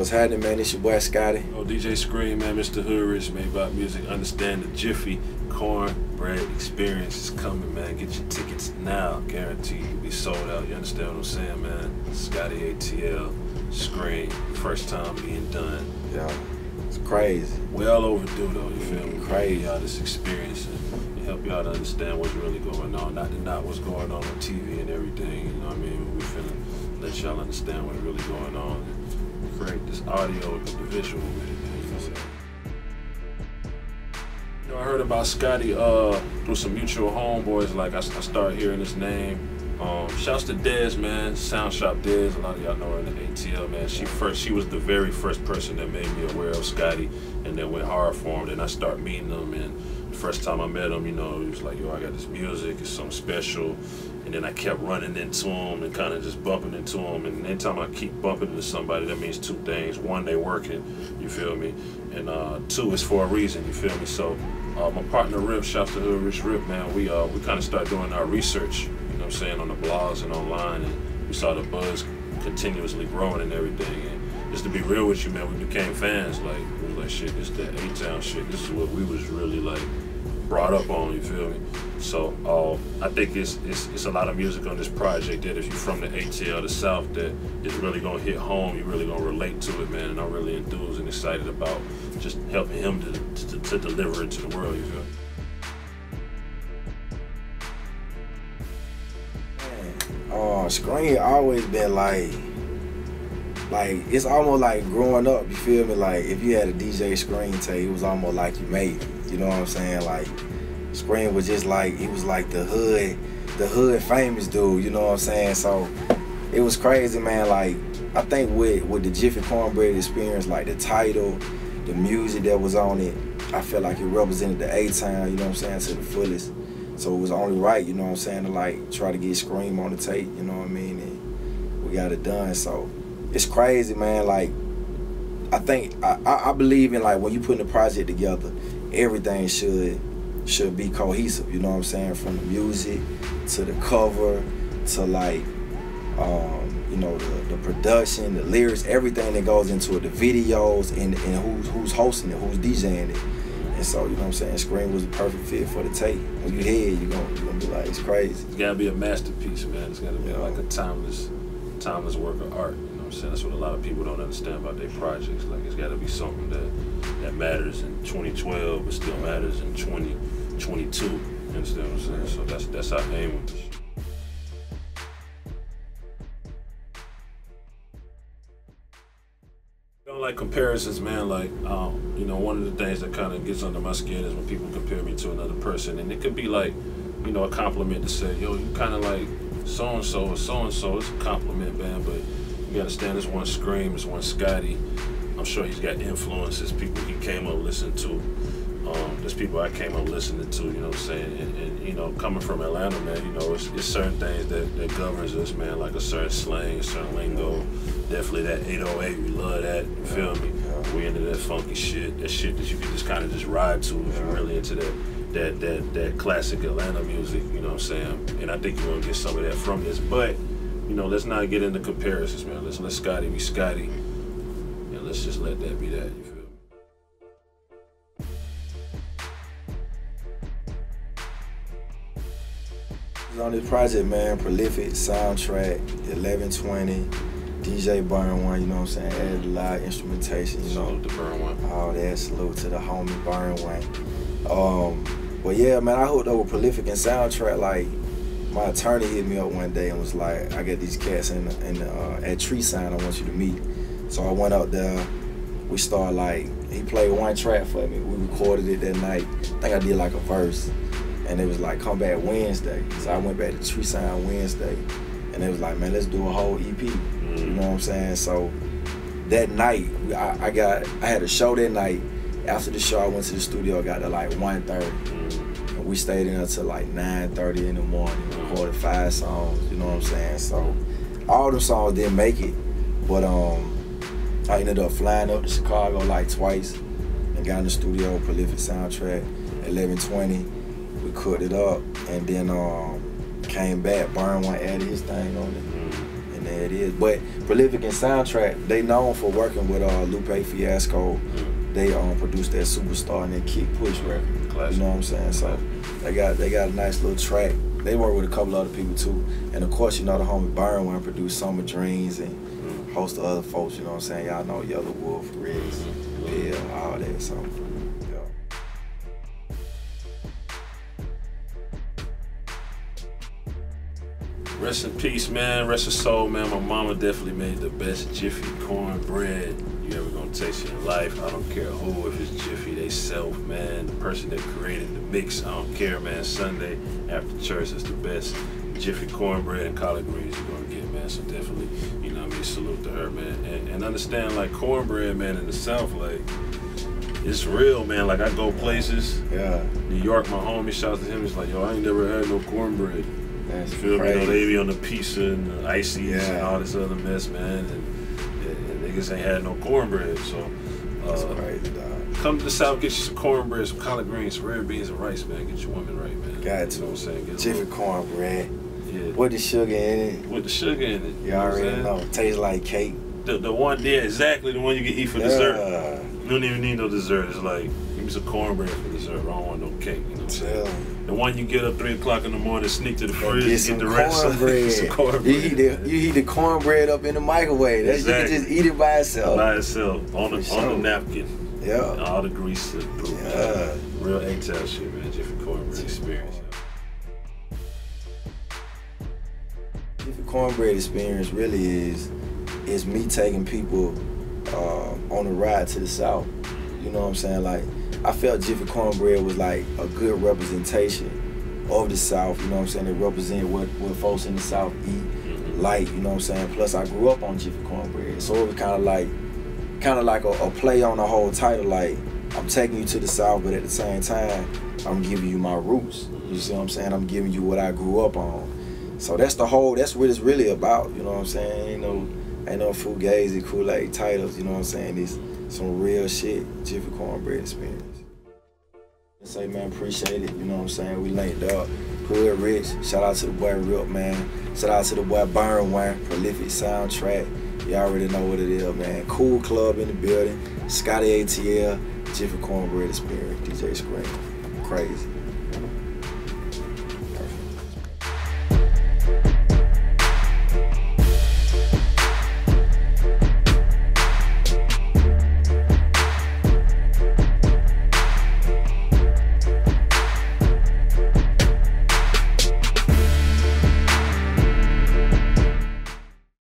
What's happening, man? It's your boy Scotty. Oh, DJ Scream, man, Mr. Hood Rich, made by music. Understand the Jiffy Cornbread Experience is coming, man. Get your tickets now. Guaranteed you'll be sold out. You understand what I'm saying, man? Scotty ATL, Scream, first time being done. Yeah, it's crazy. Well overdue, though, you feel me? Crazy. Y'all this experience and help y'all to understand what's really going on. Not what's going on TV and everything, you know what I mean? We finna let y'all understand what's really going on. Create this audio with the visual with it, man. You know what I'm saying? You know, I heard about Scotty through some mutual homeboys. Like I started hearing his name. Shouts to Dez, man. Sound Shop Dez. A lot of y'all know her in the ATL, man. She was the very first person that made me aware of Scotty, and then went hard for him. Then I started meeting him, and the first time I met him, you know, he was like, "Yo, I got this music. It's something special." And then I kept running into him and kind of just bumping into him. And anytime I keep bumping into somebody, that means two things. One, they working, you feel me? And two, it's for a reason, you feel me? So my partner Rip, shouts to Hood Rich Rip, man, we kind of started doing our research, you know what I'm saying, on the blogs and online. And we saw the buzz continuously growing and everything. And just to be real with you, man, we became fans. Like, we was like, shit, this that A-Town shit. This is what we was really like brought up on, you feel me? So I think it's a lot of music on this project that if you're from the ATL, the South, that is really gonna hit home. You're really gonna relate to it, man. And I'm really enthused and excited about just helping him to deliver it to the world, you feel me? Man, Scream always been like it's almost like growing up, you feel me? Like if you had a DJ Scream tape, it was almost like you made it. You know what I'm saying? Like Scream was just like, he was like the hood famous dude, you know what I'm saying? So it was crazy, man. Like I think with the Jiffy Cornbread Experience, like the title, the music that was on it, I felt like it represented the A-Town, you know what I'm saying, to the fullest. So it was only right, you know what I'm saying, to like try to get Scream on the tape, you know what I mean? And we got it done. So it's crazy, man. Like I believe in, like, when you put the project together, everything should be cohesive, you know what I'm saying? From the music to the cover to like you know, the production, the lyrics, everything that goes into it, the videos, and who's hosting it, who's DJing it. And so, you know what I'm saying, Scream was a perfect fit for the tape. When you hear it, you're gonna be like, it's crazy. It's gotta be a masterpiece, man. It's gotta be like a timeless work of art. You know what I'm saying? That's what a lot of people don't understand about their projects. Like, it's gotta be something that matters in 2012, but still matters in 2022. You understand what I'm saying? So that's our aim with this. I don't like comparisons, man. Like, you know, one of the things that kind of gets under my skin is when people compare me to another person, and it could be like, you know, a compliment to say, yo, you kind of like so-and-so or so-and-so. It's a compliment, man, but you gotta understand, this one Scream, this one Scotty. I'm sure he's got influences, people he came up listening to. There's people I came up listening to, you know what I'm saying? And you know, coming from Atlanta, man, you know, it's certain things that governs us, man, like a certain slang, a certain lingo. Definitely that 808, we love that, you feel me? We into that funky shit, that shit that you can just kind of just ride to if you're really into that classic Atlanta music, you know what I'm saying? And I think you're gonna get some of that from this, but, you know, let's not get into comparisons, man. Let's let Scotty be Scotty, and let's just let that be that, you feel me? On this project, man, prolific soundtrack, 1120, DJ Burn One, you know what I'm saying? Added a lot of instrumentation, you know. Salute to Burn One. All that, salute to the homie Burn One. But yeah, man, I hooked up with prolific and soundtrack. Like, my attorney hit me up one day and was like, I got these cats at Tree Sign I want you to meet. So I went up there. We started, like, he played one track for me. We recorded it that night. I think I did like a verse. And it was like, come back Wednesday. So I went back to Tree Sign Wednesday. And it was like, man, let's do a whole EP. You know what I'm saying? So that night, I had a show that night. After the show, I went to the studio, got to like 1:30. And we stayed in until like 9:30 in the morning, recorded 5 songs, you know what I'm saying? So all them songs didn't make it. But I ended up flying up to Chicago like twice and got in the studio, prolific soundtrack, 1120. We cooked it up, and then came back. Burn One added his thing on it, and saying? It is. But Prolific and Soundtrack, they known for working with Lupe Fiasco. They produced that Superstar and that Kick Push record. Classic. You know what I'm saying? So they got a nice little track. They work with a couple other people too. And of course, you know, the homie Byron one produced Summer Dreams and a host of other folks, you know what I'm saying? Y'all know Yellow Wolf, Riggs, Bill, all that. So rest in peace, man. Rest of soul, man. My mama definitely made the best Jiffy Cornbread you ever gonna taste in your life. I don't care who, if it's Jiffy, they self, man. The person that created the mix, I don't care, man. Sunday after church is the best Jiffy Cornbread and collard greens you're gonna get, man. So definitely, you know what I mean, salute to her, man. And understand, like, cornbread, man, in the South, like, it's real, man. Like, I go places. yeah. New York, my homie, shouts to him. He's like, yo, I ain't never had no cornbred. That's Feel me? You know, crazy. they be on the pizza and the ices and Yeah. all this other mess, man. And niggas ain't had no cornbread. So, That's crazy, dog. come to the South, get you some cornbread, some collard greens, some red beans, and rice, man. Get your woman right, man. Got You know to. what I'm saying? Get a Jiffy little- Cornbread. Yeah. With the sugar in it. With the sugar in it. You know what I'm already saying? know. Tastes like cake. The one, yeah, exactly the one you can eat for dessert. You don't even need no dessert. It's like, give me some cornbread for dessert. I don't want no cake. You know what I'm saying? The one you get up 3 o'clock in the morning, sneak to the fridge, Get some the rest. cornbread. Some cornbread. You heat the cornbread up in the microwave. That's, Exactly. You can just eat it by itself. By itself, on the sure. napkin. Yeah. All the grease slip through. Yeah. Real A-Town shit, man. Jiffy Cornbread Experience. Jiffy Cornbread Experience really is me taking people on a ride to the South. You know what I'm saying? Like, I felt Jiffy Cornbread was like a good representation of the South. You know what I'm saying? It represented what folks in the South eat, like, you know what I'm saying? Plus, I grew up on Jiffy Cornbread, so it was kind of like a play on the whole title. Like, I'm taking you to the South, but at the same time, I'm giving you my roots. You see what I'm saying? I'm giving you what I grew up on. So that's what it's really about. You know what I'm saying? Ain't no Fugazi, Kool-Aid titles. You know what I'm saying? It's some real shit. Jiffy Cornbread Experience. I say, man, appreciate it. You know what I'm saying? We linked up. Hood Rich. Shout out to the boy Rip, man. Shout out to the boy Byron Wine. Prolific Soundtrack. You already know what it is, man. Cool Club in the building. Scotty ATL. Jiffy Cornbread Experience. DJ Scream. Crazy.